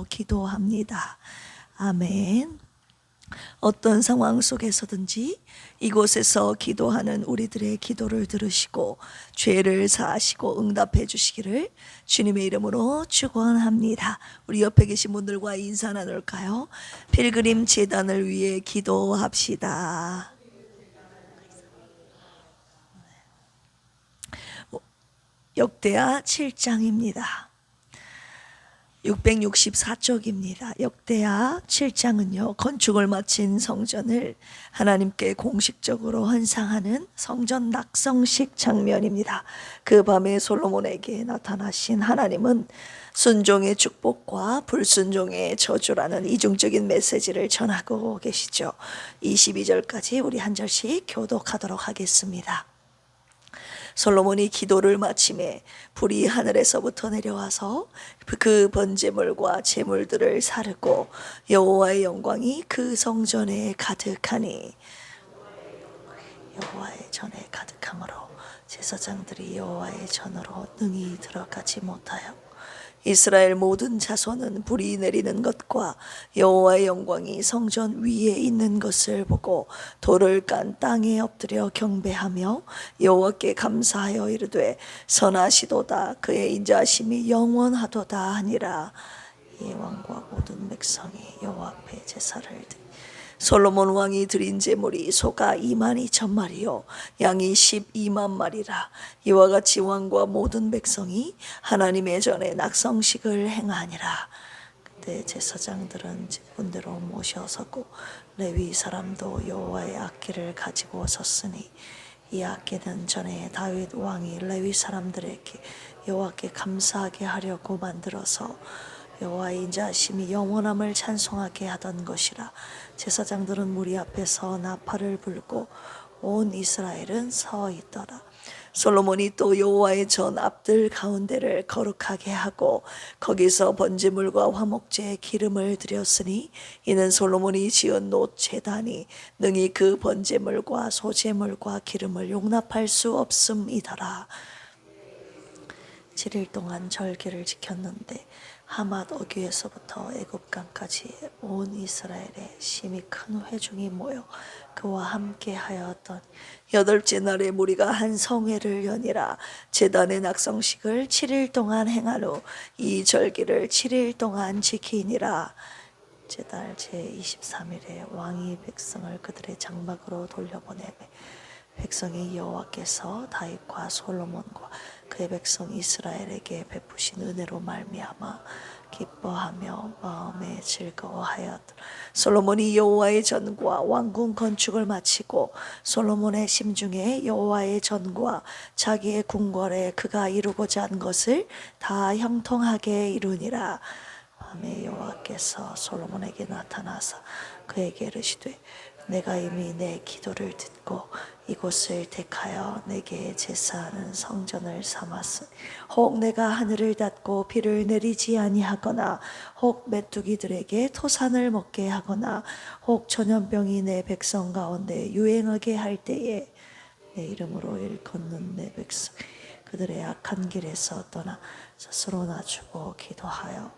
기도합니다. 아멘. 어떤 상황 속에서든지 이곳에서 기도하는 우리들의 기도를 들으시고 죄를 사하시고 응답해 주시기를 주님의 이름으로 축원합니다. 우리 옆에 계신 분들과 인사 나눌까요? 필그림 재단을 위해 기도합시다. 역대하 7장입니다. 664쪽입니다. 역대하 7장은요, 건축을 마친 성전을 하나님께 공식적으로 헌상하는 성전 낙성식 장면입니다. 그 밤에 솔로몬에게 나타나신 하나님은 순종의 축복과 불순종의 저주라는 이중적인 메시지를 전하고 계시죠. 22절까지 우리 한 절씩 교독하도록 하겠습니다. 솔로몬이 기도를 마침에 불이 하늘에서부터 내려와서 그 번제물과 제물들을 사르고 여호와의 영광이 그 성전에 가득하니, 여호와의 전에 가득함으로 제사장들이 여호와의 전으로 능히 들어가지 못하여 이스라엘 모든 자손은 불이 내리는 것과 여호와의 영광이 성전 위에 있는 것을 보고 돌을 깐 땅에 엎드려 경배하며 여호와께 감사하여 이르되 선하시도다, 그의 인자하심이 영원하도다 하니라. 이 왕과 모든 백성이 여호와 앞에 제사를 드리니 솔로몬 왕이 드린 제물이 소가 22,000마리요 양이 12만 마리라. 이와 같이 왕과 모든 백성이 하나님의 전에 낙성식을 행하니라. 그때 제사장들은 직분대로 모셔서고 레위 사람도 여호와의 악기를 가지고 섰으니 이 악기는 전에 다윗 왕이 레위 사람들에게 여호와께 감사하게 하려고 만들어서 여호와의 인자하심이 영원함을 찬송하게 하던 것이라. 제사장들은 무리 앞에서 나팔을 불고 온 이스라엘은 서 있더라. 솔로몬이 또 여호와의 전 앞들 가운데를 거룩하게 하고 거기서 번제물과 화목제에 기름을 드렸으니 이는 솔로몬이 지은 놋 제단이 능히 그 번제물과 소제물과 기름을 용납할 수 없음이더라. 7일 동안 절기를 지켰는데 하맛 어귀에서부터 애굽강까지 온 이스라엘에 심히 큰 회중이 모여 그와 함께 하였던 8째 날에 무리가 한 성회를 여니라. 제단의 낙성식을 7일 동안 행한 후 이 절기를 7일 동안 지키니라. 제달 제23일에 왕이 백성을 그들의 장막으로 돌려보내매 백성이 여호와께서 다윗과 솔로몬과 그의 백성 이스라엘에게 베푸신 은혜로 말미암아 기뻐하며 마음에 즐거워하였더라. 솔로몬이 여호와의 전과 왕궁 건축을 마치고 솔로몬의 심중에 여호와의 전과 자기의 궁궐에 그가 이루고자 한 것을 다 형통하게 이루니라. 밤에 여호와께서 솔로몬에게 나타나사 그에게 이르시되 내가 이미 내 기도를 듣고 이곳을 택하여 내게 제사하는 성전을 삼았으니 혹 내가 하늘을 닫고 비를 내리지 아니하거나 혹 메뚜기들에게 토산을 먹게 하거나 혹 전염병이 내 백성 가운데 유행하게 할 때에 내 이름으로 일컫는 내 백성 그들의 악한 길에서 떠나 스스로 낮추고 기도하여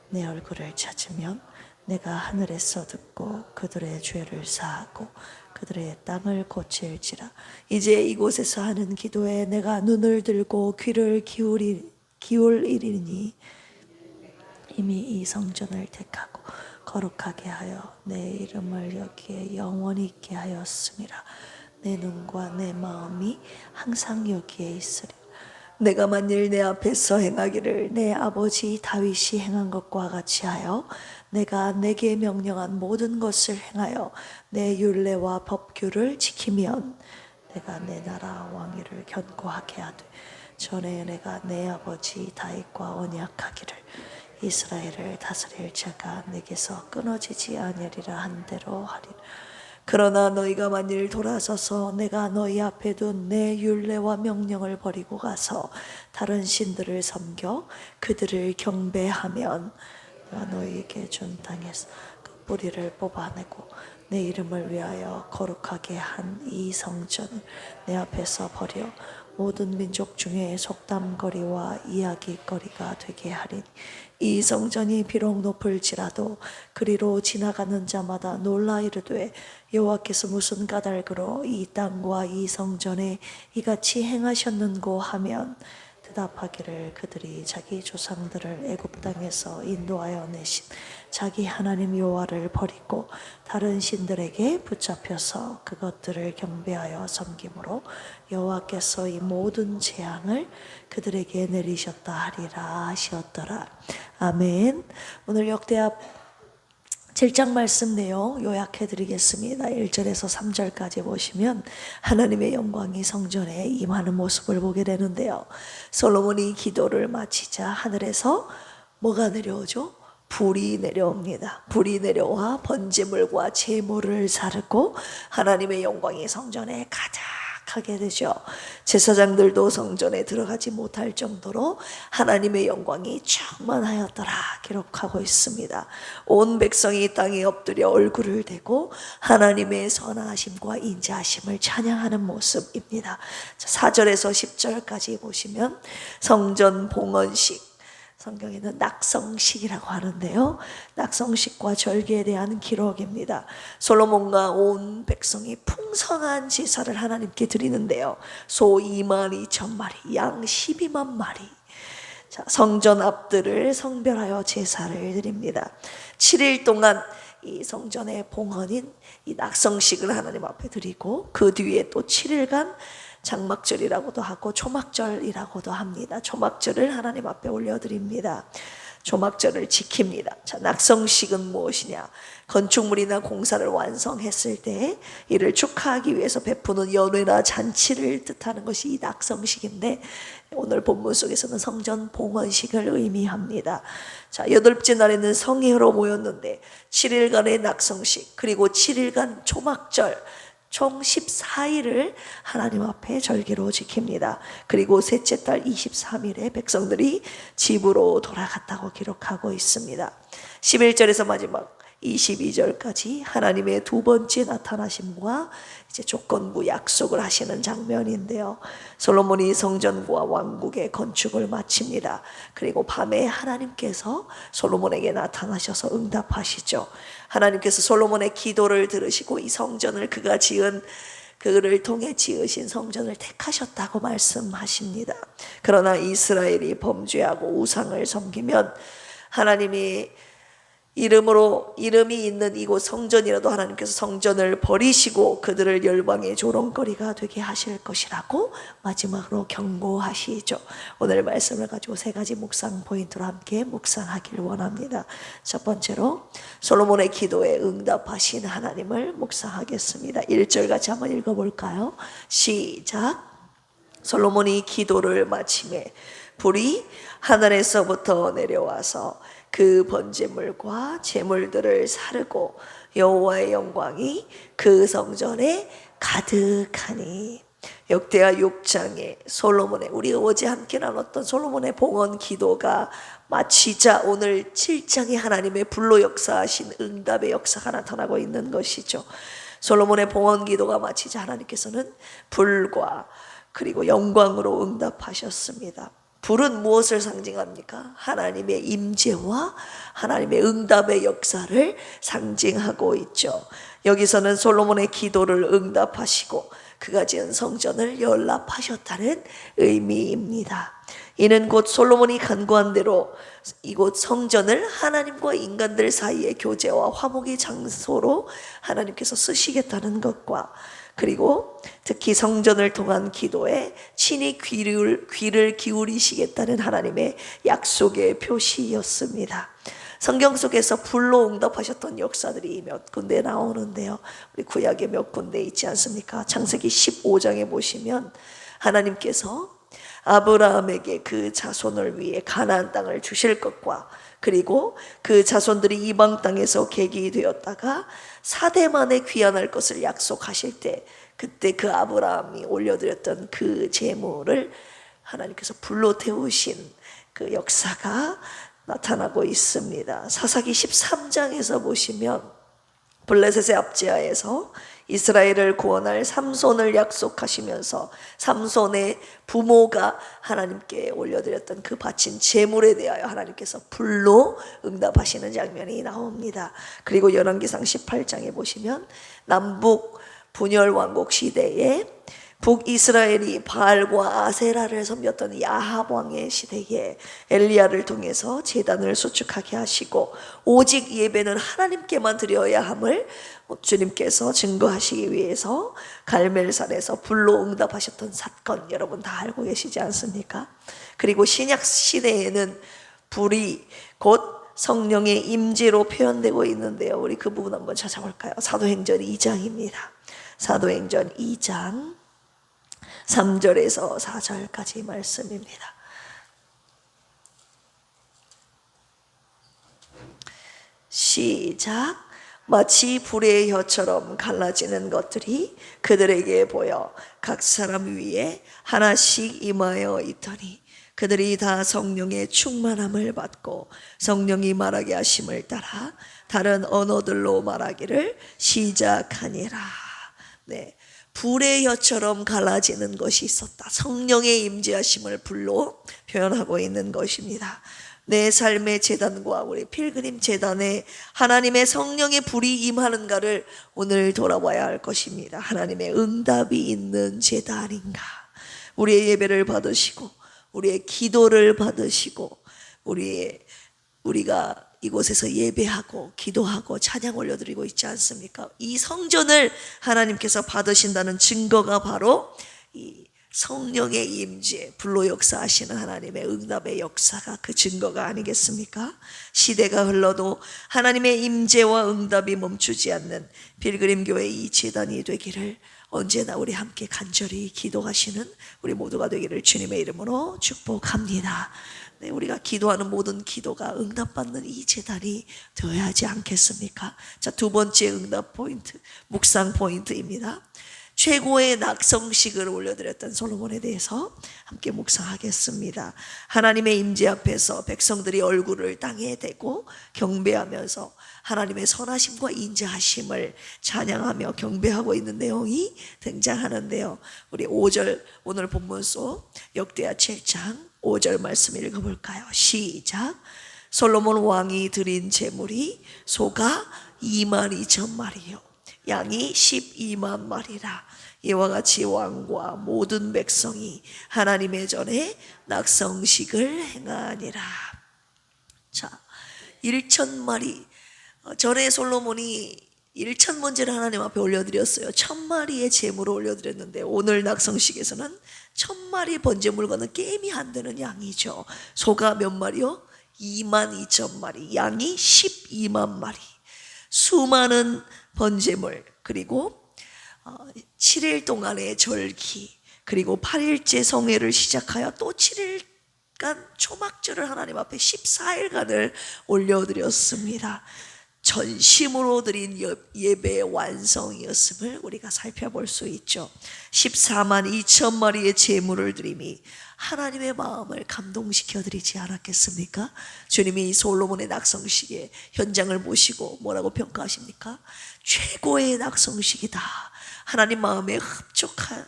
내 얼굴을 찾으면 내가 하늘에서 듣고 그들의 죄를 사하고 그들의 땅을 고칠지라. 이제 이곳에서 하는 기도에 내가 눈을 들고 귀를 기울이리니 이미 이 성전을 택하고 거룩하게 하여 내 이름을 여기에 영원히 있게 하였음이라. 내 눈과 내 마음이 항상 여기에 있으리라. 내가 만일 내 앞에서 행하기를 내 아버지 다윗이 행한 것과 같이 하여 내가 내게 명령한 모든 것을 행하여 내 율례와 법규를 지키면 내가 내 나라 왕위를 견고하게 하되 전에 내가 내 아버지 다윗과 언약하기를 이스라엘을 다스릴 자가 내게서 끊어지지 아니하리라 한 대로 하리라. 그러나 너희가 만일 돌아서서 내가 너희 앞에 둔 내 율례와 명령을 버리고 가서 다른 신들을 섬겨 그들을 경배하면 내가 너희에게 준 땅에서 그 뿌리를 뽑아내고 내 이름을 위하여 거룩하게 한 이 성전을 내 앞에서 버려 모든 민족 중에 속담거리와 이야기거리가 되게 하리니 이 성전이 비록 높을지라도 그리로 지나가는 자마다 놀라 이르되 여호와께서 무슨 까닭으로 이 땅과 이 성전에 이같이 행하셨는고 하면 대답하기를 그들이 자기 조상들을 애굽 땅에서 인도하여 내신 자기 하나님 여호와를 버리고 다른 신들에게 붙잡혀서 그것들을 경배하여 섬김으로 여호와께서 이 모든 재앙을 그들에게 내리셨다 하리라 하시었더라. 아멘. 오늘 역대하 7장 말씀 내용 요약해 드리겠습니다. 1절에서 3절까지 보시면 하나님의 영광이 성전에 임하는 모습을 보게 되는데요. 솔로몬이 기도를 마치자 하늘에서 뭐가 내려오죠? 불이 내려옵니다. 불이 내려와 번제물과 제물을 사르고 하나님의 영광이 성전에 가득하게 되죠. 제사장들도 성전에 들어가지 못할 정도로 하나님의 영광이 충만하였더라 기록하고 있습니다. 온 백성이 땅에 엎드려 얼굴을 대고 하나님의 선하심과 인자하심을 찬양하는 모습입니다. 4절에서 10절까지 보시면 성전 봉헌식, 성경에는 낙성식이라고 하는데요. 낙성식과 절기에 대한 기록입니다. 솔로몬과 온 백성이 풍성한 제사를 하나님께 드리는데요. 소 2만 2천 마리, 양 12만 마리. 자, 성전 앞들을 성별하여 제사를 드립니다. 7일 동안 이 성전의 봉헌인 이 낙성식을 하나님 앞에 드리고 그 뒤에 또 7일간 장막절이라고도 하고 초막절이라고도 합니다. 초막절을 하나님 앞에 올려드립니다. 초막절을 지킵니다. 자, 낙성식은 무엇이냐? 건축물이나 공사를 완성했을 때 이를 축하하기 위해서 베푸는 연회나 잔치를 뜻하는 것이 이 낙성식인데 오늘 본문 속에서는 성전 봉헌식을 의미합니다. 자, 8째 날에는 성회로 모였는데 7일간의 낙성식 그리고 7일간 초막절 총 14일을 하나님 앞에 절기로 지킵니다. 그리고 셋째 달 23일에 백성들이 집으로 돌아갔다고 기록하고 있습니다. 11절에서 마지막 22절까지 하나님의 두 번째 나타나심과 이제 조건부 약속을 하시는 장면인데요. 솔로몬이 성전과 왕국의 건축을 마칩니다. 그리고 밤에 하나님께서 솔로몬에게 나타나셔서 응답하시죠. 하나님께서 솔로몬의 기도를 들으시고 이 성전을 그가 지은 그를 통해 지으신 성전을 택하셨다고 말씀하십니다. 그러나 이스라엘이 범죄하고 우상을 섬기면 하나님이 이름이 있는 이곳 성전이라도 하나님께서 성전을 버리시고 그들을 열방의 조롱거리가 되게 하실 것이라고 마지막으로 경고하시죠. 오늘 말씀을 가지고 3가지 묵상 포인트로 함께 묵상하길 원합니다. 첫 번째로 솔로몬의 기도에 응답하신 하나님을 묵상하겠습니다. 1절 같이 한번 읽어볼까요? 시작. 솔로몬이 기도를 마치매 불이 하늘에서부터 내려와서 그 번제물과 제물들을 사르고 여호와의 영광이 그 성전에 가득하니. 역대하 6장에 솔로몬의 우리가 어제 함께 나눴던 솔로몬의 봉헌 기도가 마치자 오늘 7장에 하나님의 불로 역사하신 응답의 역사가 나타나고 있는 것이죠. 솔로몬의 봉헌 기도가 마치자 하나님께서는 불과 그리고 영광으로 응답하셨습니다. 불은 무엇을 상징합니까? 하나님의 임재와 하나님의 응답의 역사를 상징하고 있죠. 여기서는 솔로몬의 기도를 응답하시고 그가 지은 성전을 연락하셨다는 의미입니다. 이는 곧 솔로몬이 간구한 대로 이곳 성전을 하나님과 인간들 사이의 교제와 화목의 장소로 하나님께서 쓰시겠다는 것과 그리고 특히 성전을 통한 기도에 친히 귀를 기울이시겠다는 하나님의 약속의 표시였습니다. 성경 속에서 불로 응답하셨던 역사들이 몇 군데 나오는데요. 우리 구약에 몇 군데 있지 않습니까? 창세기 15장에 보시면 하나님께서 아브라함에게 그 자손을 위해 가나안 땅을 주실 것과 그리고 그 자손들이 이방 땅에서 객이 되었다가 4대 만에 귀환할 것을 약속하실 때 그때 그 아브라함이 올려드렸던 그 제물을 하나님께서 불로 태우신 그 역사가 나타나고 있습니다. 사사기 13장에서 보시면 블레셋의 압제하에서 이스라엘을 구원할 삼손을 약속하시면서 삼손의 부모가 하나님께 올려드렸던 그 바친 제물에 대하여 하나님께서 불로 응답하시는 장면이 나옵니다. 그리고 열왕기상 18장에 보시면 남북 분열 왕국 시대에 북이스라엘이 바알과 아세라를 섬겼던 야합 왕의 시대에 엘리야를 통해서 제단을 수축하게 하시고 오직 예배는 하나님께만 드려야 함을 주님께서 증거하시기 위해서 갈멜산에서 불로 응답하셨던 사건, 여러분 다 알고 계시지 않습니까? 그리고 신약 시대에는 불이 곧 성령의 임재로 표현되고 있는데요, 우리 그 부분 한번 찾아볼까요? 사도행전 2장입니다. 사도행전 2장 3절에서 4절까지 말씀입니다. 시작. 마치 불의 혀처럼 갈라지는 것들이 그들에게 보여 각 사람 위에 하나씩 임하여 있더니 그들이 다 성령의 충만함을 받고 성령이 말하게 하심을 따라 다른 언어들로 말하기를 시작하니라. 네, 불의 혀처럼 갈라지는 것이 있었다. 성령의 임재하심을 불로 표현하고 있는 것입니다. 내 삶의 제단과 우리 필그림 제단에 하나님의 성령의 불이 임하는가를 오늘 돌아봐야 할 것입니다. 하나님의 응답이 있는 제단인가? 우리의 예배를 받으시고 우리의 기도를 받으시고 우리가 이곳에서 예배하고 기도하고 찬양 올려드리고 있지 않습니까? 이 성전을 하나님께서 받으신다는 증거가 바로 이 성령의 임재, 불로 역사하시는 하나님의 응답의 역사가 그 증거가 아니겠습니까? 시대가 흘러도 하나님의 임재와 응답이 멈추지 않는 필그림교회 이 제단이 되기를 언제나 우리 함께 간절히 기도하시는 우리 모두가 되기를 주님의 이름으로 축복합니다. 네, 우리가 기도하는 모든 기도가 응답받는 이 제단이 되어야 하지 않겠습니까? 자, 두 번째 응답 포인트, 묵상 포인트입니다. 최고의 낙성식을 올려드렸던 솔로몬에 대해서 함께 묵상하겠습니다. 하나님의 임재 앞에서 백성들이 얼굴을 땅에 대고 경배하면서 하나님의 선하심과 인자하심을 찬양하며 경배하고 있는 내용이 등장하는데요, 우리 5절 오늘 본문 속 역대하 7장 5절 말씀 읽어볼까요? 시작. 솔로몬 왕이 드린 제물이 소가 22,000마리요 양이 12만 마리라. 이와 같이 왕과 모든 백성이 하나님의 전에 낙성식을 행하니라. 자, 1,000마리 전에 솔로몬이 1,000번째를 하나님 앞에 올려드렸어요. 1,000마리의 제물을 올려드렸는데 오늘 낙성식에서는 1,000마리 번제물과는 게임이 안 되는 양이죠. 소가 몇 마리요? 22,000마리, 양이 12만 마리. 수많은 번제물, 그리고 7일 동안의 절기, 그리고 8일째 성회를 시작하여 또 7일간 초막절을 하나님 앞에 14일간을 올려드렸습니다. 전심으로 드린 예배의 완성이었음을 우리가 살펴볼 수 있죠. 14만 2천 마리의 제물을 드림이 하나님의 마음을 감동시켜 드리지 않았겠습니까? 주님이 솔로몬의 낙성식의 현장을 보시고 뭐라고 평가하십니까? 최고의 낙성식이다. 하나님 마음에 흡족한,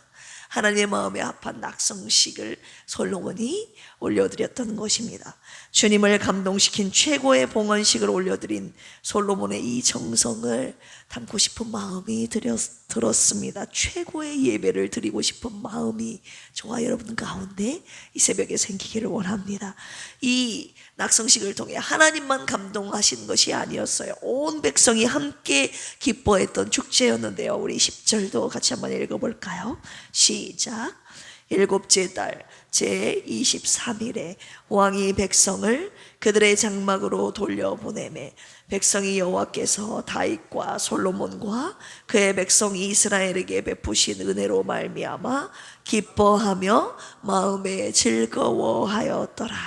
하나님의 마음에 합한 낙성식을 솔로몬이 올려드렸던 것입니다. 주님을 감동시킨 최고의 봉헌식을 올려드린 솔로몬의 이 정성을 담고 싶은 마음이 들었습니다. 최고의 예배를 드리고 싶은 마음이 저와 여러분 가운데 이 새벽에 생기기를 원합니다. 이 낙성식을 통해 하나님만 감동하신 것이 아니었어요. 온 백성이 함께 기뻐했던 축제였는데요, 우리 10절도 같이 한번 읽어볼까요? 시작. 일곱째 달 제23일에 왕이 백성을 그들의 장막으로 돌려보내매 백성이 여호와께서 다윗과 솔로몬과 그의 백성 이스라엘에게 베푸신 은혜로 말미암아 기뻐하며 마음에 즐거워하였더라.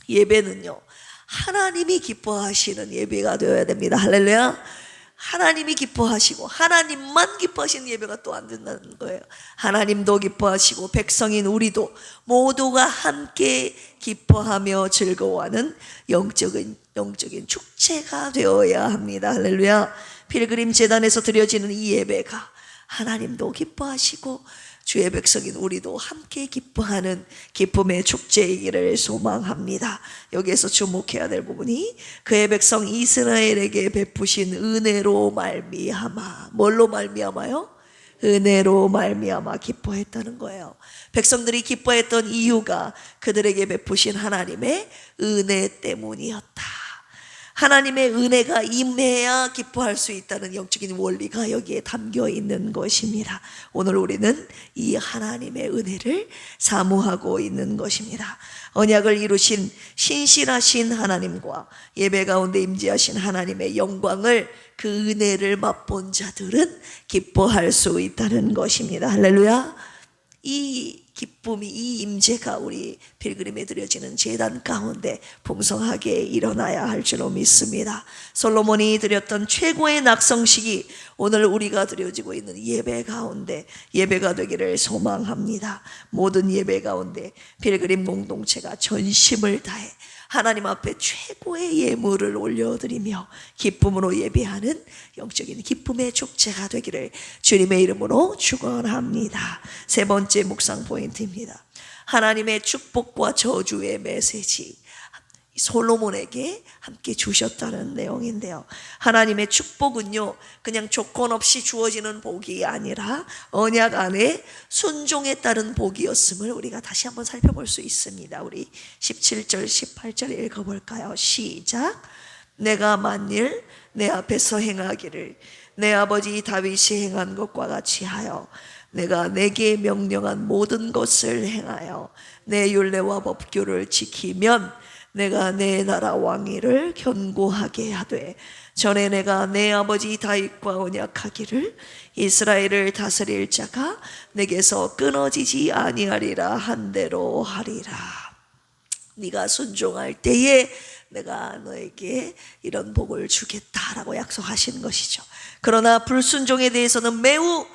예배는요, 하나님이 기뻐하시는 예배가 되어야 됩니다. 할렐루야. 하나님이 기뻐하시고 하나님만 기뻐하시는 예배가 또 안 된다는 거예요. 하나님도 기뻐하시고 백성인 우리도 모두가 함께 기뻐하며 즐거워하는 영적인 축제가 되어야 합니다. 할렐루야. 필그림 제단에서 드려지는 이 예배가 하나님도 기뻐하시고 주의 백성인 우리도 함께 기뻐하는 기쁨의 축제이기를 소망합니다. 여기에서 주목해야 될 부분이 그의 백성 이스라엘에게 베푸신 은혜로 말미암아. 뭘로 말미암아요? 은혜로 말미암아 기뻐했다는 거예요. 백성들이 기뻐했던 이유가 그들에게 베푸신 하나님의 은혜 때문이었다. 하나님의 은혜가 임해야 기뻐할 수 있다는 영적인 원리가 여기에 담겨 있는 것입니다. 오늘 우리는 이 하나님의 은혜를 사모하고 있는 것입니다. 언약을 이루신 신실하신 하나님과 예배 가운데 임재하신 하나님의 영광을, 그 은혜를 맛본 자들은 기뻐할 수 있다는 것입니다. 할렐루야. 이 기쁨이, 이 임재가 우리 필그림에 드려지는 제단 가운데 풍성하게 일어나야 할 줄로 믿습니다. 솔로몬이 드렸던 최고의 낙성식이 오늘 우리가 드려지고 있는 예배 가운데 예배가 되기를 소망합니다. 모든 예배 가운데 필그림 공동체가 전심을 다해 하나님 앞에 최고의 예물을 올려드리며 기쁨으로 예배하는 영적인 기쁨의 축제가 되기를 주님의 이름으로 축원합니다. 세 번째 묵상 포인트입니다. 하나님의 축복과 저주의 메시지, 솔로몬에게 함께 주셨다는 내용인데요. 하나님의 축복은요, 그냥 조건 없이 주어지는 복이 아니라 언약 안에 순종에 따른 복이었음을 우리가 다시 한번 살펴볼 수 있습니다. 우리 17절 18절 읽어볼까요? 시작. 내가 만일 내 앞에서 행하기를 내 아버지 다윗이 행한 것과 같이 하여 내가 내게 명령한 모든 것을 행하여 내 율례와 법규를 지키면 내가 내 나라 왕위를 견고하게 하되 전에 내가 내 아버지 다윗과 언약하기를 이스라엘을 다스릴 자가 내게서 끊어지지 아니하리라 한 대로 하리라. 네가 순종할 때에 내가 너에게 이런 복을 주겠다라고 약속하신 것이죠. 그러나 불순종에 대해서는 매우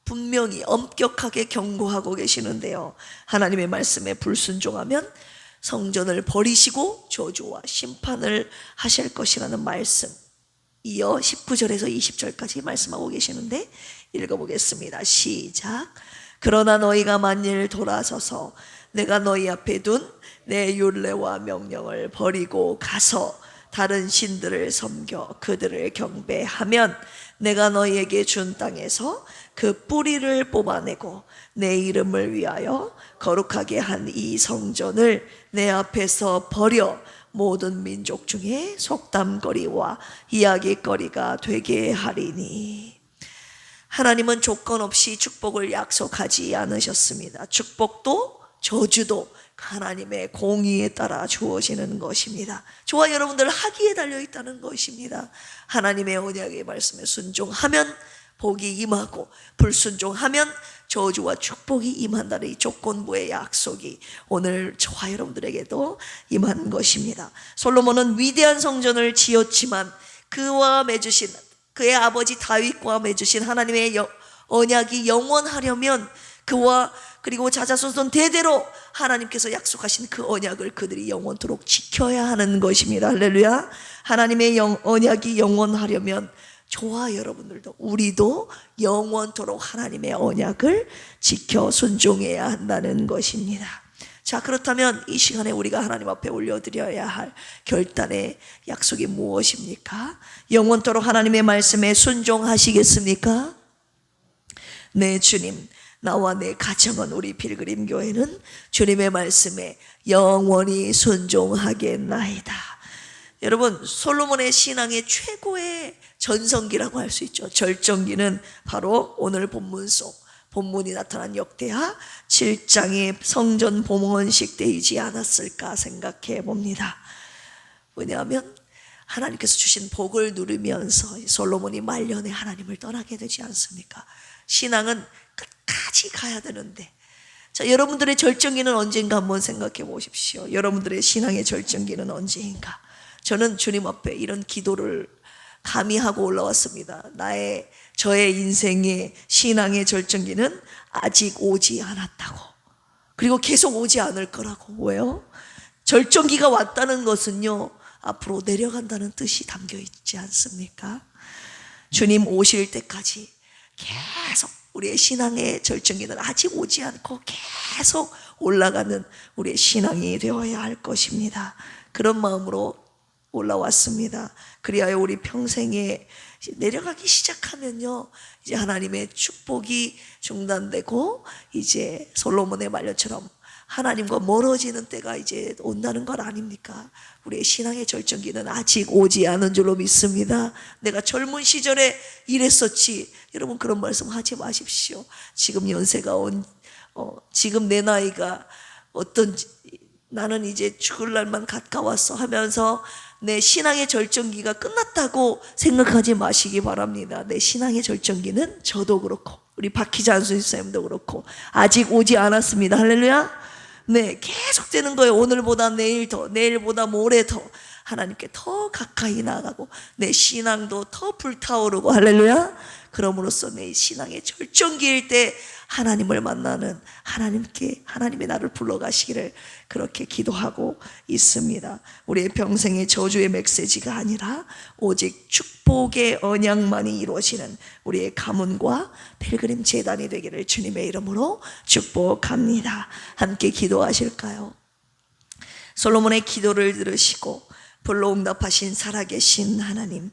분명히 엄격하게 경고하고 계시는데요. 하나님의 말씀에 불순종하면 성전을 버리시고 저주와 심판을 하실 것이라는 말씀, 이어 19절에서 20절까지 말씀하고 계시는데 읽어보겠습니다. 시작. 그러나 너희가 만일 돌아서서 내가 너희 앞에 둔 내 율례와 명령을 버리고 가서 다른 신들을 섬겨 그들을 경배하면 내가 너희에게 준 땅에서 그 뿌리를 뽑아내고 내 이름을 위하여 거룩하게 한 이 성전을 내 앞에서 버려 모든 민족 중에 속담거리와 이야기거리가 되게 하리니. 하나님은 조건 없이 축복을 약속하지 않으셨습니다. 축복도 저주도 하나님의 공의에 따라 주어지는 것입니다. 저와 여러분들 하기에 달려있다는 것입니다. 하나님의 언약의 말씀에 순종하면 복이 임하고 불순종하면 저주와 축복이 임한다는 이 조건부의 약속이 오늘 저와 여러분들에게도 임한 것입니다. 솔로몬은 위대한 성전을 지었지만 그와 맺으신, 그의 아버지 다윗과 맺으신 하나님의 언약이 영원하려면 그와 그리고 자자손손 대대로 하나님께서 약속하신 그 언약을 그들이 영원토록 지켜야 하는 것입니다. 할렐루야. 하나님의 언약이 영원하려면 저와 여러분들도, 우리도 영원토록 하나님의 언약을 지켜 순종해야 한다는 것입니다. 자, 그렇다면 이 시간에 우리가 하나님 앞에 올려드려야 할 결단의 약속이 무엇입니까? 영원토록 하나님의 말씀에 순종하시겠습니까? 네, 주님, 나와 내 가정은, 우리 필그림 교회는 주님의 말씀에 영원히 순종하겠나이다. 여러분, 솔로몬의 신앙의 최고의 전성기라고 할 수 있죠. 절정기는 바로 오늘 본문 속, 본문이 나타난 역대하 7장의 성전 봉헌식 때이지 않았을까 생각해 봅니다. 왜냐하면 하나님께서 주신 복을 누리면서 솔로몬이 말년에 하나님을 떠나게 되지 않습니까? 신앙은 끝까지 가야 되는데, 자, 여러분들의 절정기는 언젠가 한번 생각해 보십시오. 여러분들의 신앙의 절정기는 언제인가? 저는 주님 앞에 이런 기도를 감히 하고 올라왔습니다. 저의 인생의 신앙의 절정기는 아직 오지 않았다고. 그리고 계속 오지 않을 거라고. 왜요? 절정기가 왔다는 것은요, 앞으로 내려간다는 뜻이 담겨 있지 않습니까? 주님 오실 때까지 계속 우리의 신앙의 절정기는 아직 오지 않고 계속 올라가는 우리의 신앙이 되어야 할 것입니다. 그런 마음으로 올라왔습니다. 그리하여 우리 평생에 내려가기 시작하면요, 이제 하나님의 축복이 중단되고 이제 솔로몬의 말년처럼 하나님과 멀어지는 때가 이제 온다는 것 아닙니까? 우리의 신앙의 절정기는 아직 오지 않은 줄로 믿습니다. 내가 젊은 시절에 이랬었지. 여러분 그런 말씀 하지 마십시오. 지금 연세가 지금 내 나이가 어떤지, 나는 이제 죽을 날만 가까웠어 하면서 내 신앙의 절정기가 끝났다고 생각하지 마시기 바랍니다. 내 신앙의 절정기는 저도 그렇고 우리 박희자 선생님도 그렇고 아직 오지 않았습니다. 할렐루야. 네, 계속되는 거예요. 오늘보다 내일 더, 내일보다 모레 더 하나님께 더 가까이 나가고 내 신앙도 더 불타오르고, 할렐루야. 그럼으로써 내 신앙의 절정기일 때 하나님을 만나는, 하나님의 나를 불러가시기를 그렇게 기도하고 있습니다. 우리의 평생의 저주의 메시지가 아니라 오직 축복의 언약만이 이루어지는 우리의 가문과 필그림 재단이 되기를 주님의 이름으로 축복합니다. 함께 기도하실까요? 솔로몬의 기도를 들으시고 불로 응답하신 살아계신 하나님,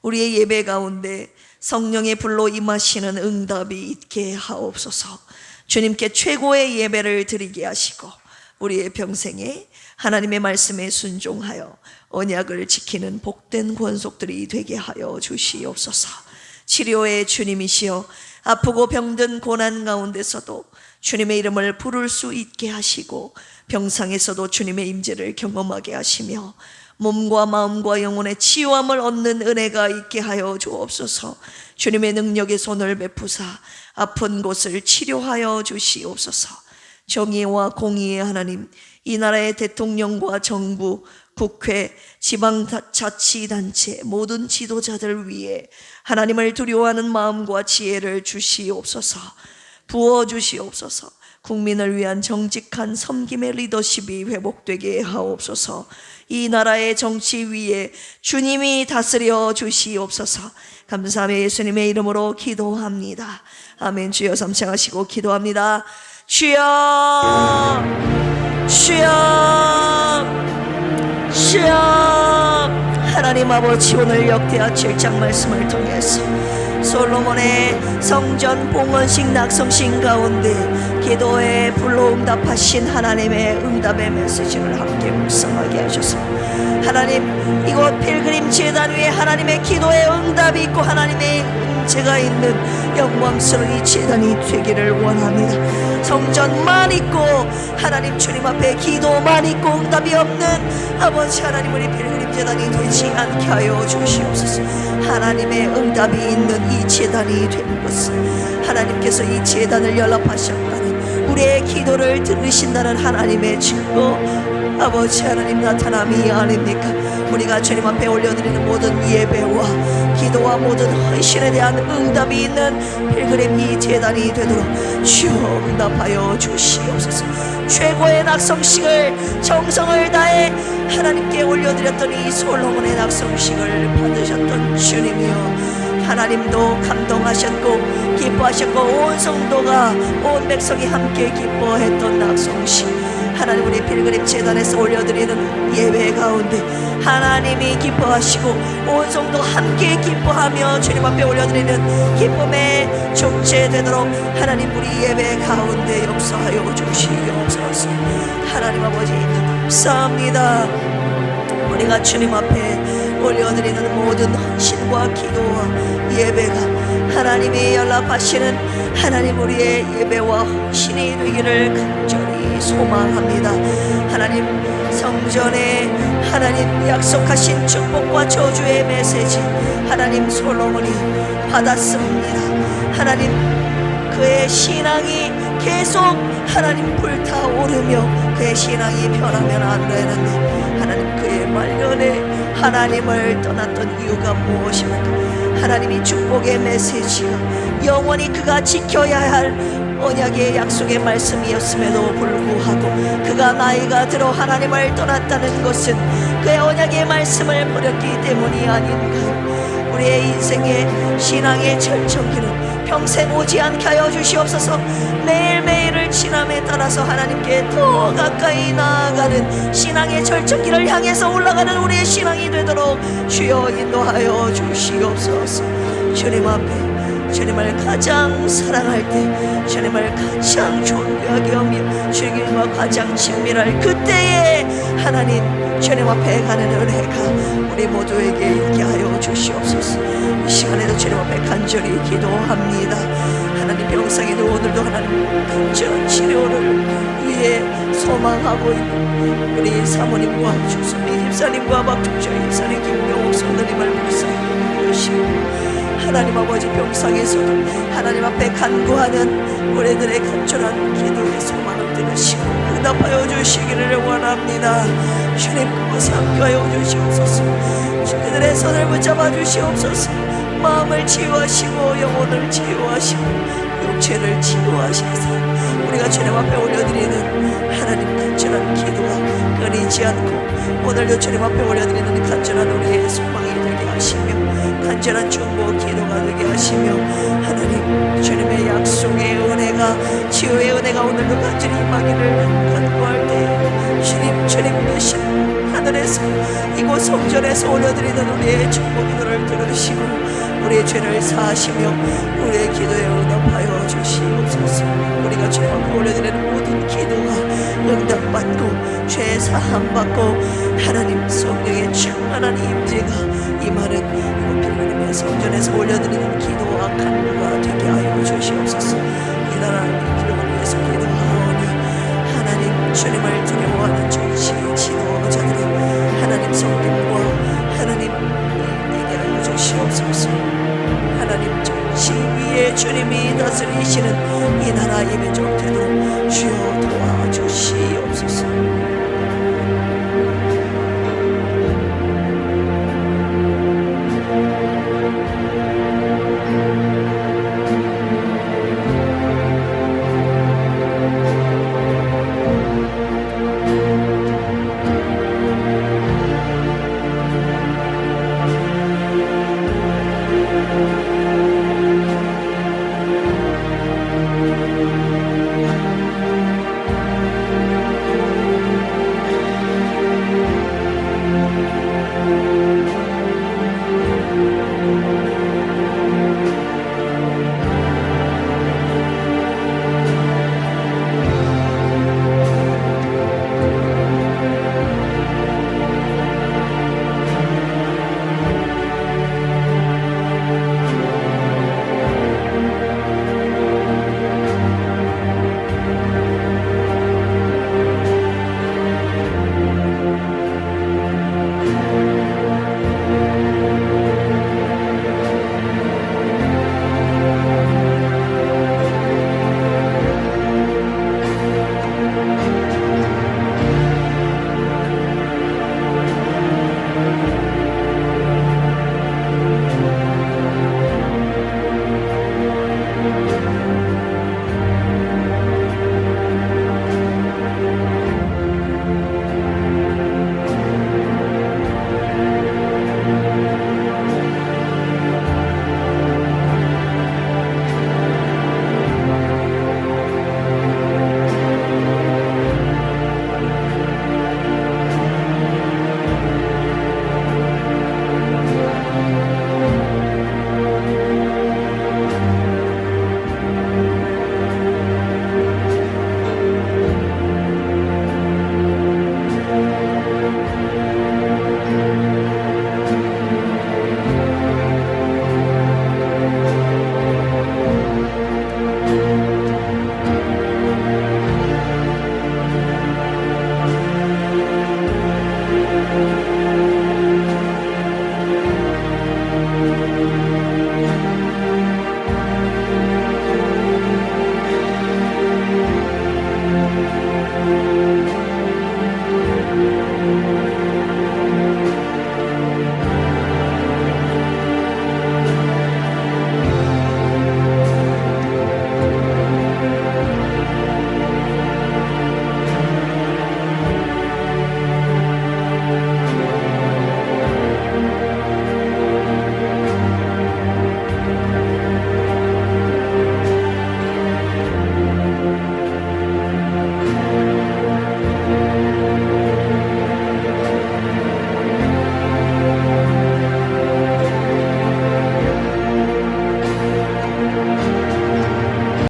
우리의 예배 가운데 성령의 불로 임하시는 응답이 있게 하옵소서. 주님께 최고의 예배를 드리게 하시고 우리의 평생에 하나님의 말씀에 순종하여 언약을 지키는 복된 권속들이 되게 하여 주시옵소서. 치료의 주님이시여 아프고 병든 고난 가운데서도 주님의 이름을 부를 수 있게 하시고 병상에서도 주님의 임재를 경험하게 하시며 몸과 마음과 영혼의 치유함을 얻는 은혜가 있게 하여 주옵소서. 주님의 능력의 손을 베푸사 아픈 곳을 치료하여 주시옵소서. 정의와 공의의 하나님, 이 나라의 대통령과 정부, 국회, 지방자치단체 모든 지도자들 위해 하나님을 두려워하는 마음과 지혜를 주시옵소서. 부어주시옵소서. 국민을 위한 정직한 섬김의 리더십이 회복되게 하옵소서. 이 나라의 정치 위에 주님이 다스려 주시옵소서. 감사하며 예수님의 이름으로 기도합니다. 아멘. 주여 삼창하시고 기도합니다. 주여, 주여, 주여. 하나님 아버지, 오늘 역대하 7장 말씀을 통해서 솔로몬의 성전 봉헌식 낙성식 가운데 기도에 불로 응답하신 하나님의 응답의 메시지를 함께 묵상하게 하셔서 하나님, 이곳 필그림 재단 위에 하나님의 기도의 응답이 있고 하나님의 임재가 있는 영광스러운 이 재단이 되기를 원합니다. 성전만 있고 하나님 주님 앞에 기도만 있고 응답이 없는 아버지 하나님, 우리 필그림 재단이 되지 않게 하여 주시옵소서. 하나님의 응답이 있는 이 재단이 된 것은 하나님께서 이 재단을 연락하셨다는 우리의 기도를 들으신다는 하나님의 증거, 아버지 하나님 나타남이 아닙니까? 우리가 주님 앞에 올려드리는 모든 예배와 기도와 모든 헌신에 대한 응답이 있는 필그림 이 재단이 되도록 주여 응답하여 주시옵소서. 최고의 낙성식을 정성을 다해 하나님께 올려드렸던 이 솔로몬의 낙성식을 받으셨던 주님이여, 하나님도 감동하셨고 기뻐하셨고 온 성도가 온 백성이 함께 기뻐했던 낙성식, 하나님 우리 필그림 재단에서 올려드리는 예배 가운데 하나님이 기뻐하시고 온 성도 함께 기뻐하며 주님 앞에 올려드리는 기쁨의 축제 되도록 하나님 우리 예배 가운데 역사하여 주시옵소서. 하나님 아버지 감사합니다. 우리가 주님 앞에 올려드리는 모든 헌신과 기도와 예배가 하나님이 연락하시는 하나님 우리의 예배와 헌신이 되기를 간절히 소망합니다. 하나님 성전에 하나님 약속하신 축복과 저주의 메시지 하나님 솔로몬이 받았습니다. 하나님 그의 신앙이 계속 하나님 불타오르며 그의 신앙이 변하면 안 되는데 하나님 그의 말년에 하나님을 떠났던 이유가 무엇입니까? 하나님이 축복의 메시지가 영원히 그가 지켜야 할 언약의 약속의 말씀이었음에도 불구하고 그가 나이가 들어 하나님을 떠났다는 것은 그의 언약의 말씀을 버렸기 때문이 아닌가요? 우리의 인생의 신앙의 철청기는 평생 오지 않게 하여 주시옵소서. 매일매일을 지남에 따라서 하나님께 더 가까이 나아가는 신앙의 철청기를 향해서 올라가는 우리의 신앙이 되도록 주여 인도하여 주시옵소서. 주님 앞에 주님을 가장 사랑할 때, 주님을 가장 존귀하게 여기며 주님과 가장 친밀할 그때에 하나님 주님 앞에 가는 은혜가 우리 모두에게 있게 하여 주시옵소서. 이 시간에도 주님 앞에 간절히 기도합니다. 하나님 병상에 오늘도 하나님 간절한 치료를 위해 소망하고 있는 우리 사모님과 주선미 집사님과 박종철 집사님, 김경옥 성도님을 불쌍히 여기시고 하나님 아버지 병상에서도 하나님 앞에 간구하는 우리들의 간절한 기도의 소망을 들으시고 응답하여 주시기를 원합니다. 주님 그것에 함께하여 주시옵소서. 그들의 손을 붙잡아 주시옵소서. 마음을 치유하시고 영혼을 치유하시고 육체를 치유하셔서 우리가 주님 앞에 올려드리는 하나님 간절한 기도가 끊이지 않고 오늘도 주님 앞에 올려드리는 간절한 우리의 소망이 되게 하시며 간절한 중보 기도가 되게 하시며 하나님 주님의 약속의 은혜가 치유의 은혜가 오늘도 간절히 임하기를 간구할 때 주님 계신 하늘에서 이곳 성전에서 올려드리는 우리의 중보 기도를 들으시고 우리의 죄를 사하시며 우리의 기도에 응답하여 주시옵소서. 우리가 주님 앞에 올려드리는 모든 기도가 응답받고 죄 사함받고 하나님 성령의 충만한 임재가 임하는 하나님의 성전에서 올려드리는 기도와 간구가 되게 하여 주시옵소서. 이 나라의 기름을 위해서 기도하오니 하나님 주님을 두려워하는 정치 지도자들이 하나님 성령과 하나님 되게 하여 주시옵소서. 하나님 정치 위에 주님이 다스리시는 이 나라 임의 종 되도록 주여 도와주시옵소서.